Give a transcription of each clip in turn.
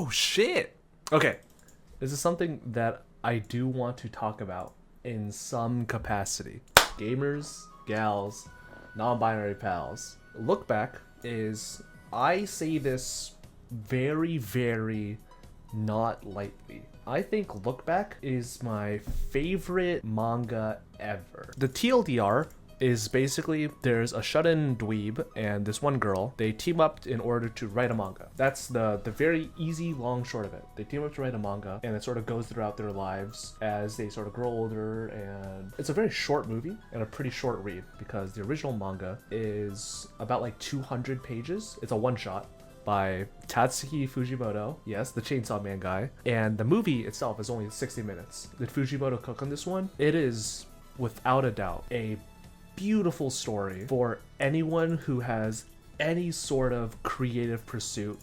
Oh shit. Okay. This is something that I do want to talk about in some capacity. Gamers, gals, non-binary pals. Look back is, I say this very, very not lightly. I think Look Back is my favorite manga ever. The TLDR is basically there's a shut-in dweeb and this one girl. They team up in order to write a manga. That's the very easy long short of it. They team up to write a manga, and it sort of goes throughout their lives as they sort of grow older. And it's a very short movie and a pretty short read because the original manga is about like 200 pages. It's a one-shot by Tatsuki Fujimoto, yes, the Chainsaw Man guy. And the movie itself is only 60 minutes. Did Fujimoto cook on this one? It is, without a doubt, a beautiful story for anyone who has any sort of creative pursuit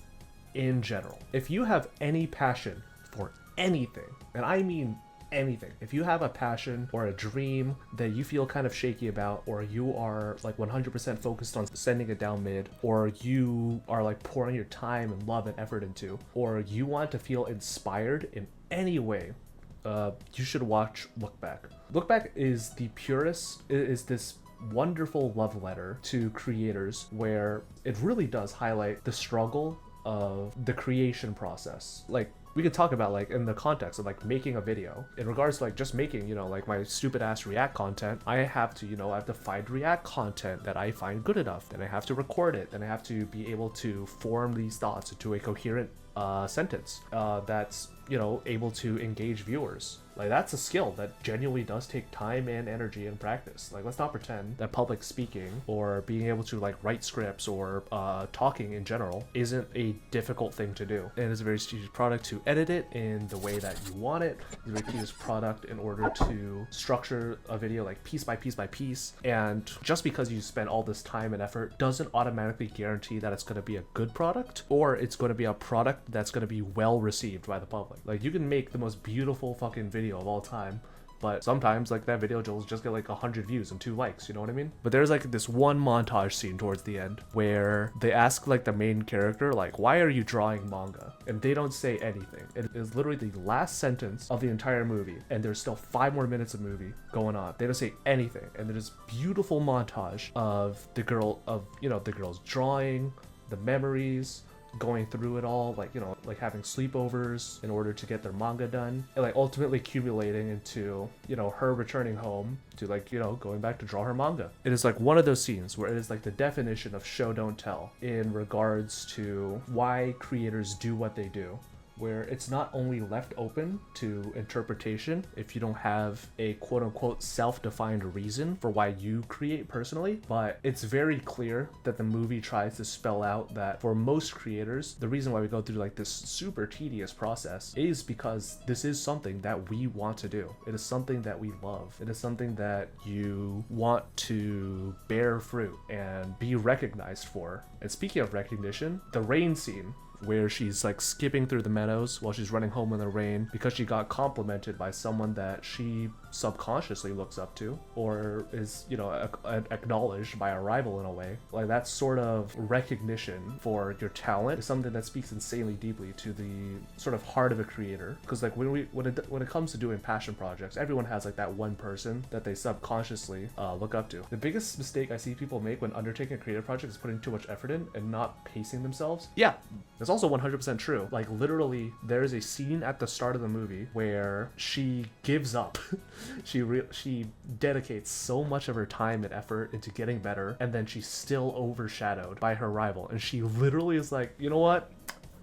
in general. If you have any passion for anything, and I mean anything, if you have a passion or a dream that you feel kind of shaky about, or you are like 100% focused on sending it down mid, or you are like pouring your time and love and effort into, or you want to feel inspired in any way, you should watch Look Back. Look Back is the purest, it is this wonderful love letter to creators where it really does highlight the struggle of the creation process. Like, we could talk about like in the context of like making a video in regards to like just making, you know, like my stupid ass React content. I have to, you know, I have to find React content that I find good enough, then I have to record it, then I have to be able to form these thoughts into a coherent sentence that's, you know, able to engage viewers. Like, that's a skill that genuinely does take time and energy and practice. Like, let's not pretend that public speaking or being able to like write scripts or talking in general isn't a difficult thing to do. And it's a very strategic product to edit it in the way that you want it. It's a very tedious product in order to structure a video like piece by piece by piece. And just because you spend all this time and effort doesn't automatically guarantee that it's going to be a good product, or it's going to be a product that's going to be well received by the public. Like, you can make the most beautiful fucking video of all time, but sometimes like that video will just get like 100 views and 2 likes, you know what I mean? But there's like this one montage scene towards the end where they ask like the main character, like, why are you drawing manga? And they don't say anything. It is literally the last sentence of the entire movie, and there's still 5 more minutes of movie going on. They don't say anything, and there's this beautiful montage of the girl, of, you know, the girl's drawing, the memories, going through it all, like, you know, like having sleepovers in order to get their manga done, and like ultimately accumulating into, you know, her returning home to, like, you know, going back to draw her manga. It is like one of those scenes where it is like the definition of show don't tell in regards to why creators do what they do, where it's not only left open to interpretation if you don't have a quote-unquote self-defined reason for why you create personally, but it's very clear that the movie tries to spell out that for most creators, the reason why we go through like this super tedious process is because this is something that we want to do. It is something that we love. It is something that you want to bear fruit and be recognized for. And speaking of recognition, the rain scene where she's like skipping through the meadows while she's running home in the rain because she got complimented by someone that she subconsciously looks up to, or is, you know, acknowledged by a rival in a way. Like, that sort of recognition for your talent is something that speaks insanely deeply to the sort of heart of a creator. Because like when it comes to doing passion projects, everyone has like that one person that they subconsciously look up to. The biggest mistake I see people make when undertaking a creative project is putting too much effort in and not pacing themselves. Yeah, that's also 100% true. Like, literally, there's a scene at the start of the movie where she gives up. She dedicates so much of her time and effort into getting better, and then she's still overshadowed by her rival, and she literally is like, you know what?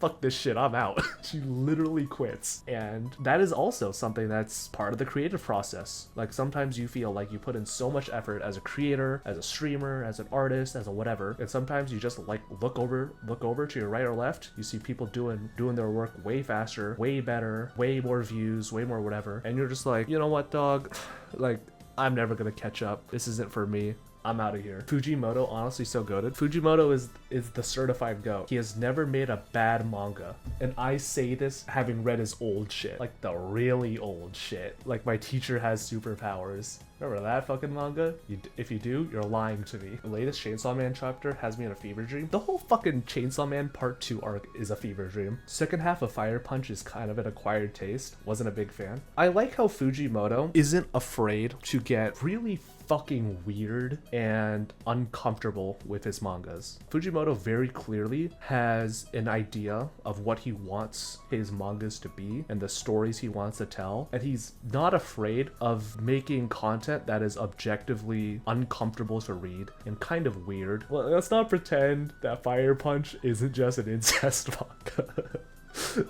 Fuck this shit, I'm out. She literally quits. And that is also something that's part of the creative process. Like, sometimes you feel like you put in so much effort as a creator, as a streamer, as an artist, as a whatever, and sometimes you just like look over to your right or left, you see people doing their work way faster, way better, way more views, way more whatever, and you're just like, you know what, dog? Like, I'm never gonna catch up. This isn't for me. I'm out of here. Fujimoto, honestly so goated. Fujimoto is the certified GOAT. He has never made a bad manga. And I say this having read his old shit. Like the really old shit. Like My Teacher Has Superpowers. Remember that fucking manga? If you do, you're lying to me. The latest Chainsaw Man chapter has me in a fever dream. The whole fucking Chainsaw Man Part 2 arc is a fever dream. Second half of Fire Punch is kind of an acquired taste. Wasn't a big fan. I like how Fujimoto isn't afraid to get really fucking weird and uncomfortable with his mangas. Fujimoto very clearly has an idea of what he wants his mangas to be and the stories he wants to tell, and he's not afraid of making content that is objectively uncomfortable to read and kind of weird. Well, let's not pretend that Fire Punch isn't just an incest manga.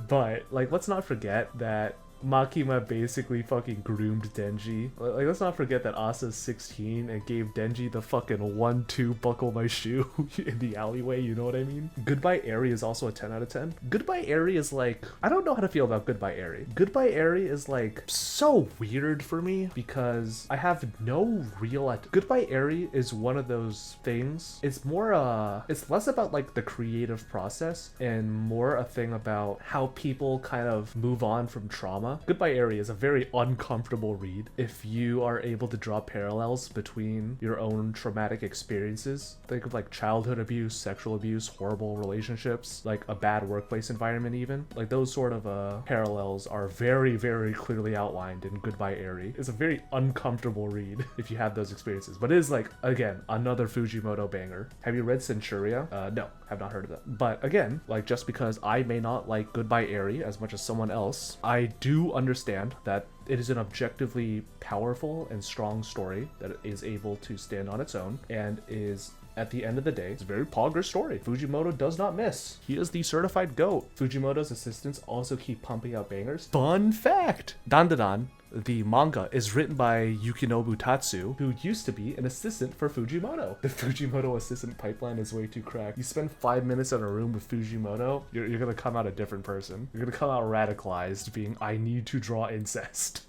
But like, let's not forget that Makima basically fucking groomed Denji. Like, let's not forget that Asa's 16 and gave Denji the fucking 1-2 buckle my shoe in the alleyway, you know what I mean? Goodbye Eri is also a 10 out of 10. Goodbye Eri is like, I don't know how to feel about Goodbye Eri. Goodbye Eri is like so weird for me because I have no real Goodbye Eri is one of those things. It's more it's less about like the creative process and more a thing about how people kind of move on from trauma. Goodbye Eri is a very uncomfortable read if you are able to draw parallels between your own traumatic experiences. Think of like childhood abuse, sexual abuse, horrible relationships, like a bad workplace environment even. Like those sort of parallels are very, very clearly outlined in Goodbye Eri. It's a very uncomfortable read if you have those experiences, but it is like, again, another Fujimoto banger. Have you read Centuria? No, have not heard of that. But again, like just because I may not like Goodbye Eri as much as someone else, I do understand that it is an objectively powerful and strong story that is able to stand on its own and is, at the end of the day, it's a very pogger story. Fujimoto does not miss. He is the certified GOAT. Fujimoto's assistants also keep pumping out bangers. Fun fact! Dandadan, the manga, is written by Yukinobu Tatsu, who used to be an assistant for Fujimoto. The Fujimoto assistant pipeline is way too cracked. You spend 5 minutes in a room with Fujimoto, you're gonna come out a different person. You're gonna come out radicalized, being, I need to draw incest.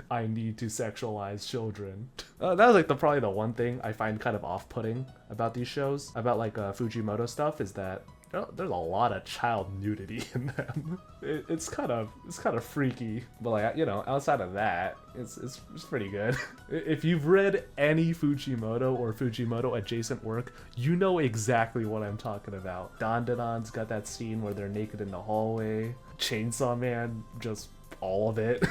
I need to sexualize children. That was like probably the one thing I find kind of off-putting about these shows, about like Fujimoto stuff, is that there's a lot of child nudity in them. It's kind of freaky, but like, you know, outside of that, it's pretty good. If you've read any Fujimoto or Fujimoto adjacent work, you know exactly what I'm talking about. Dandanon's got that scene where they're naked in the hallway. Chainsaw Man, just all of it.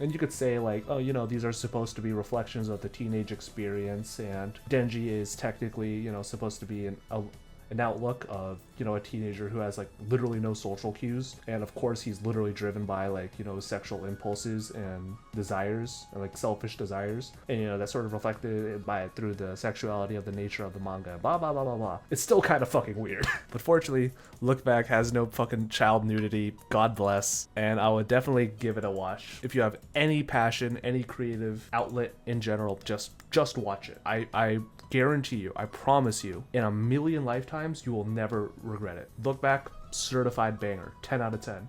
And you could say like, oh, you know, these are supposed to be reflections of the teenage experience, and Denji is technically, you know, supposed to be an outlook of, you know, a teenager who has like literally no social cues, and of course he's literally driven by like, you know, sexual impulses and desires, and like selfish desires, and you know that's sort of reflected by through the sexuality of the nature of the manga, blah blah blah blah blah. It's still kind of fucking weird. But fortunately, Look Back has no fucking child nudity, God bless, and I would definitely give it a watch. If you have any passion, any creative outlet in general, just watch it. I guarantee you, I promise you, in a million lifetimes, you will never regret it. Look Back, certified banger, 10 out of 10.